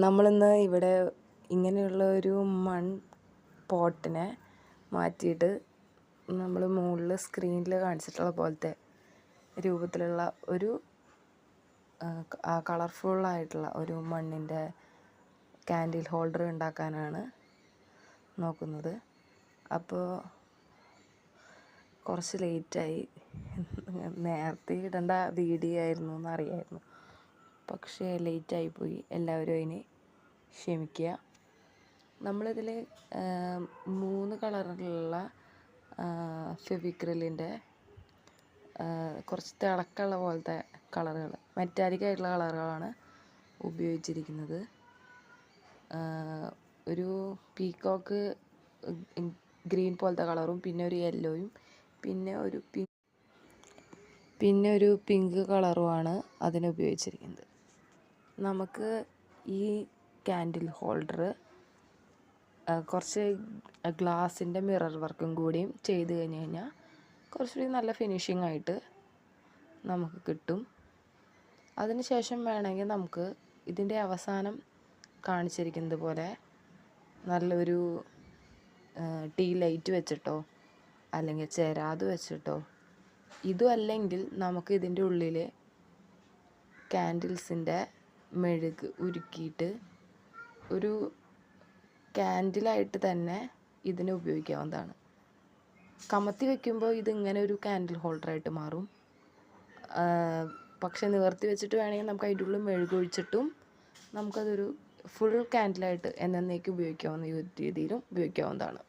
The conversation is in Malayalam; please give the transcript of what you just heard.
നമ്മളിന്ന് ഇവിടെ ഇങ്ങനെയുള്ള ഒരു പോട്ടിനെ മാറ്റിയിട്ട് നമ്മൾ മുകളിൽ സ്ക്രീനിൽ കാണിച്ചിട്ടുള്ള പോലത്തെ രൂപത്തിലുള്ള ഒരു കളർഫുള്ളായിട്ടുള്ള ഒരു മണ്ണിൻ്റെ കാൻഡിൽ ഹോൾഡർ ഉണ്ടാക്കാനാണ് നോക്കുന്നത്. അപ്പോൾ കുറച്ച് ലേറ്റായി. നേരത്തെ ഇടേണ്ട വീഡിയോ ആയിരുന്നു എന്നറിയായിരുന്നു, പക്ഷേ ലേറ്റായിപ്പോയി. എല്ലാവരും അതിന് ക്ഷമിക്കുക. നമ്മളിതിൽ 3 കളറിലുള്ള ഫെവിക്രിലിൻ്റെ കുറച്ച് തിളക്കമുള്ള പോലത്തെ കളറുകൾ, മെറ്റാലിക് ആയിട്ടുള്ള കളറുകളാണ് ഉപയോഗിച്ചിരിക്കുന്നത്. ഒരു പീക്കോക്ക് ഗ്രീൻ പോലത്തെ കളറും, പിന്നെ ഒരു യെല്ലോയും, പിന്നെ ഒരു പിങ്ക് കളറുമാണ് അതിന് ഉപയോഗിച്ചിരിക്കുന്നത്. നമുക്ക് ഈ കാൻഡിൽ ഹോൾഡർ കുറച്ച് ഗ്ലാസിൻ്റെ മിറർ വർക്കും കൂടിയും ചെയ്ത് കഴിഞ്ഞ് കഴിഞ്ഞാൽ കുറച്ചുകൂടി നല്ല ഫിനിഷിംഗ് ആയിട്ട് നമുക്ക് കിട്ടും. അതിന് ശേഷം വേണമെങ്കിൽ നമുക്ക് ഇതിൻ്റെ അവസാനം കാണിച്ചിരിക്കുന്നത് പോലെ നല്ലൊരു ടീ ലൈറ്റ് വെച്ചിട്ടോ അല്ലെങ്കിൽ ചെരാത് വെച്ചിട്ടോ, ഇതും അല്ലെങ്കിൽ നമുക്ക് ഇതിൻ്റെ ഉള്ളിൽ കാൻഡിൽസിൻ്റെ മെഴുക് ഉരുക്കിയിട്ട് ഒരു കാൻഡിലായിട്ട് തന്നെ ഇതിനെ ഉപയോഗിക്കാവുന്നതാണ്. കമത്തി വയ്ക്കുമ്പോൾ ഇതിങ്ങനെ ഒരു കാൻഡിൽ ഹോൾഡറായിട്ട് മാറും. പക്ഷെ നിവർത്തി വെച്ചിട്ട് വേണമെങ്കിൽ നമുക്ക് അതിൻ്റെ ഉള്ളിൽ മെഴുകൊഴിച്ചിട്ടും നമുക്കതൊരു ഫുൾ കാൻഡിലായിട്ട് എന്നേക്കും ഉപയോഗിക്കാവുന്ന രീതിയിലും ഉപയോഗിക്കാവുന്നതാണ്.